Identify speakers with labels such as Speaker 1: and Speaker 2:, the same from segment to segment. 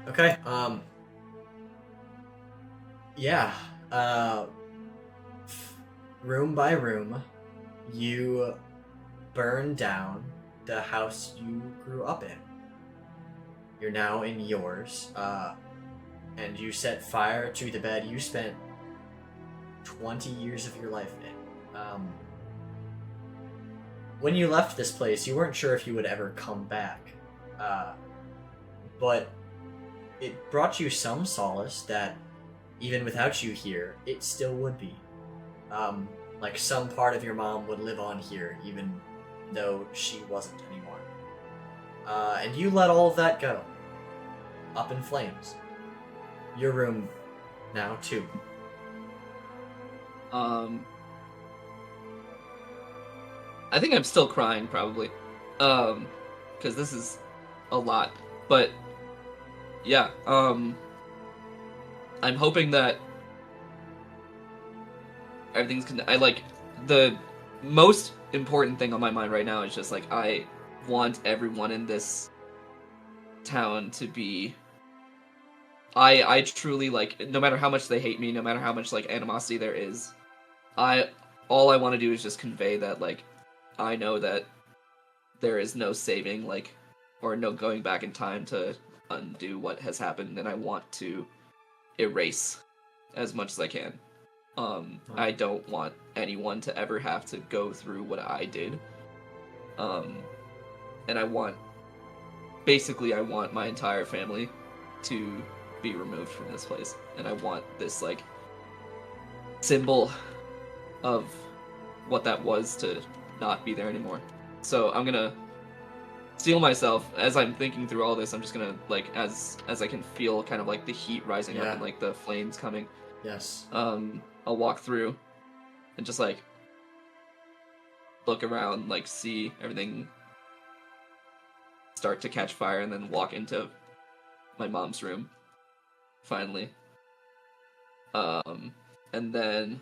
Speaker 1: Okay. Yeah. Room by room, you burn down the house you grew up in. You're now in yours. And you set fire to the bed you spent 20 years of your life in. When you left this place, you weren't sure if you would ever come back. But it brought you some solace that even without you here, it still would be. Like some part of your mom would live on here, even though she wasn't anymore. And you let all of that go. Up in flames. Your room now, too.
Speaker 2: I think I'm still crying, probably. Because this is a lot. But, yeah, I'm hoping that the most important thing on my mind right now is just, like, I want everyone in this town to be... I truly, like, no matter how much they hate me, no matter how much, like, animosity there is, all I want to do is just convey that, like, I know that there is no saving, like, or no going back in time to undo what has happened, and I want to erase as much as I can. I don't want anyone to ever have to go through what I did. And I want my entire family to be removed from this place. And I want this, like, symbol of what that was to not be there anymore. So I'm gonna steel myself as I'm thinking through all this. I'm just gonna, like, as I can feel kind of like the heat rising up and like the flames coming.
Speaker 1: Yes.
Speaker 2: I'll walk through and just, like, look around, like, see everything start to catch fire, and then walk into my mom's room finally. And then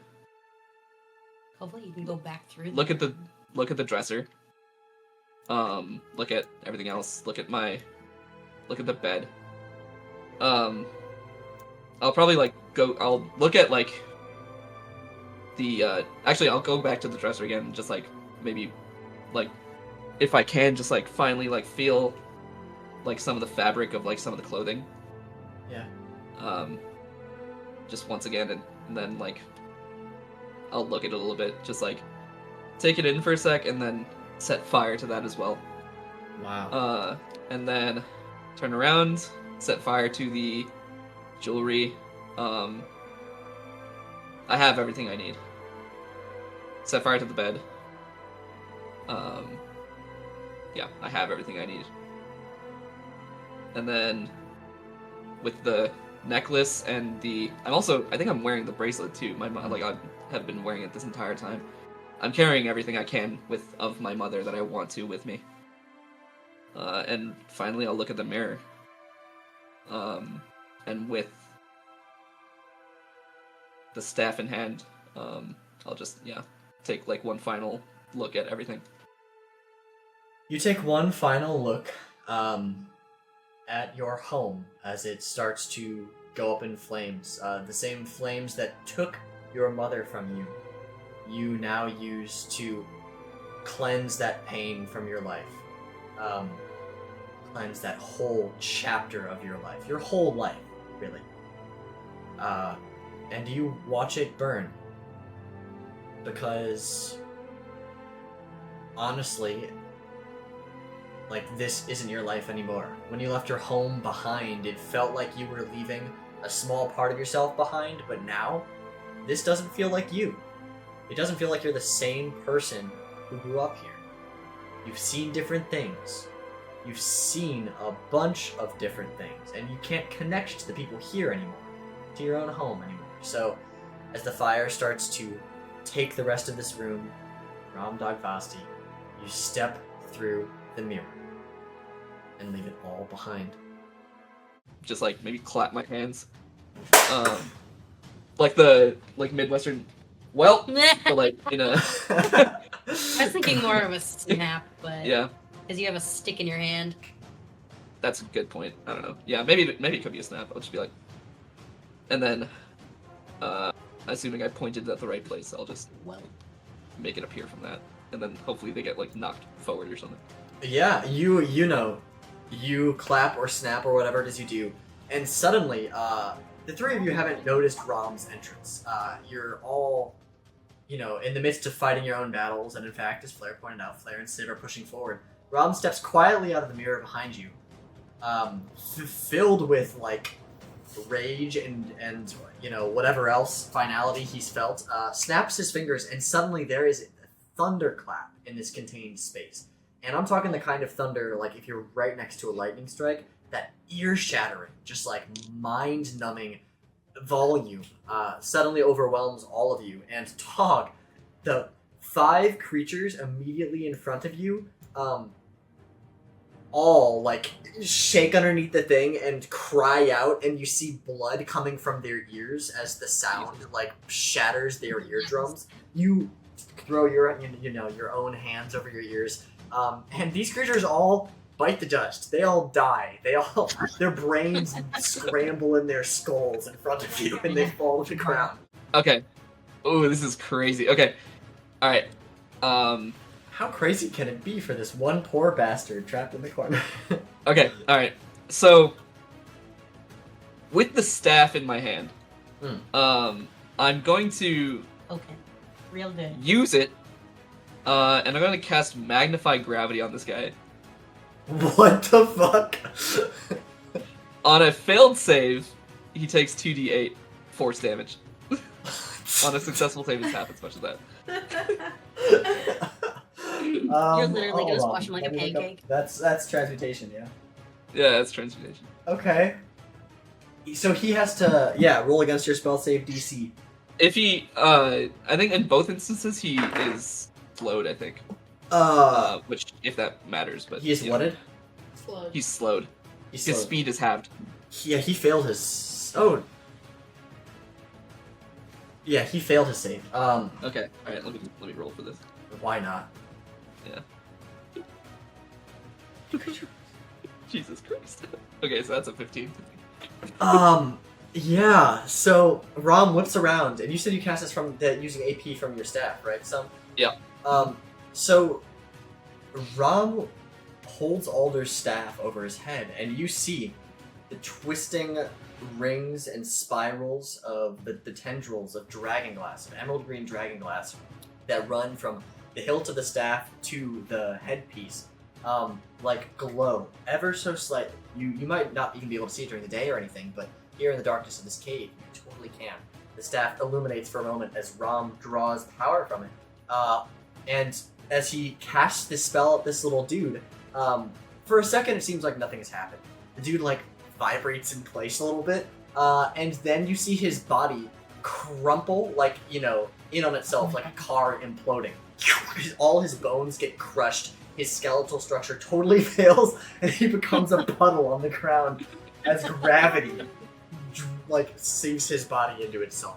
Speaker 3: hopefully you can go back through
Speaker 2: look at the dresser. Look at everything else. Look at the bed. I'll probably, like, I'll look at, like, the, actually, I'll go back to the dresser again, and just, like, maybe, like, if I can, just, like, finally, like, feel, like, some of the fabric of, like, some of the clothing.
Speaker 1: Yeah.
Speaker 2: Just once again, and then, like, I'll look at it a little bit, just, like, take it in for a sec, and then set fire to that as well.
Speaker 1: Wow.
Speaker 2: And then turn around, set fire to the jewelry. I have everything I need. Set fire to the bed. Yeah, I have everything I need. And then with the necklace and I think I'm wearing the bracelet too. Like, I have been wearing it this entire time. I'm carrying everything I can of my mother that I want to with me. And finally I'll look at the mirror. And with the staff in hand, I'll just, take, like, one final look at everything.
Speaker 1: You take one final look at your home as it starts to go up in flames. The same flames that took your mother from you, you now use to cleanse that pain from your life. Cleanse that whole chapter of your life. Your whole life, really. And you watch it burn. Because, honestly, like, this isn't your life anymore. When you left your home behind, it felt like you were leaving a small part of yourself behind, but now, this doesn't feel like you. It doesn't feel like you're the same person who grew up here. You've seen different things. You've seen a bunch of different things, and you can't connect to the people here anymore, to your own home anymore. So, as the fire starts to take the rest of this room, Rahm Dagvasti, you step through the mirror and leave it all behind.
Speaker 2: Just, like, maybe clap my hands. Like the, like, Midwestern, well, but, like, you know.
Speaker 3: I was thinking more of a snap, but
Speaker 2: yeah,
Speaker 3: because you have a stick in your hand.
Speaker 2: That's a good point. I don't know. Yeah, maybe it could be a snap. I'll just be like, and then, assuming I pointed at the right place, I'll just make it appear from that, and then hopefully they get like knocked forward or something.
Speaker 1: Yeah, you clap or snap or whatever it is you do, and suddenly, the three of you haven't noticed Rahm's entrance. You're all, in the midst of fighting your own battles, and in fact, as Flair pointed out, Flair and Civ are pushing forward. Rahm steps quietly out of the mirror behind you, filled with, like, rage and whatever else finality he's felt, snaps his fingers, and suddenly there is a thunderclap in this contained space. And I'm talking the kind of thunder, like, if you're right next to a lightning strike, that ear-shattering, just, like, mind-numbing volume suddenly overwhelms all of you. And Tog, the 5 creatures immediately in front of you, all, like, shake underneath the thing and cry out, and you see blood coming from their ears as the sound, like, shatters their eardrums. You throw your own hands over your ears, and these creatures all bite the dust. They all die. Their brains scramble in their skulls in front of you, and they fall to the ground.
Speaker 2: Okay. Oh, this is crazy. Okay. All right.
Speaker 1: How crazy can it be for this one poor bastard trapped in the corner?
Speaker 2: Okay. All right. So, with the staff in my hand, I'm going to
Speaker 3: Real good.
Speaker 2: use it, and I'm going to cast Magnify Gravity on this guy.
Speaker 1: What the fuck?
Speaker 2: On a failed save, he takes 2d8 force damage. On a successful save, it's half as much as that.
Speaker 3: You're literally gonna squash him like a pancake.
Speaker 1: That's transmutation, yeah.
Speaker 2: Yeah, that's transmutation.
Speaker 1: Okay. So he has to, roll against your spell save DC.
Speaker 2: If he, I think in both instances he is slowed, I think. Which, if that matters, but...
Speaker 1: He is whatted?
Speaker 3: Slowed.
Speaker 2: He's slowed.
Speaker 1: He's
Speaker 2: His
Speaker 1: slowed.
Speaker 2: speed is halved.
Speaker 1: Yeah, he failed his... Oh. Yeah, he failed his save.
Speaker 2: Okay, alright, let me roll for this.
Speaker 1: Why not?
Speaker 2: Yeah. Jesus Christ. Okay, so that's a 15.
Speaker 1: Yeah, so Rahm whips around, and you said you cast this from using AP from your staff, right?
Speaker 2: Yeah.
Speaker 1: So Rahm holds Alder's staff over his head, and you see the twisting rings and spirals of the tendrils of dragonglass, of emerald green dragonglass, that run from the hilt of the staff to the headpiece, like glow ever so slightly. You might not even be able to see it during the day or anything, but here in the darkness of this cave, you totally can. The staff illuminates for a moment as Rahm draws power from it, and as he casts this spell at this little dude, for a second it seems like nothing has happened. The dude, like, vibrates in place a little bit, and then you see his body crumple, like, in on itself, like a car imploding. All his bones get crushed, his skeletal structure totally fails, and he becomes a puddle on the ground as gravity, like, sinks his body into itself.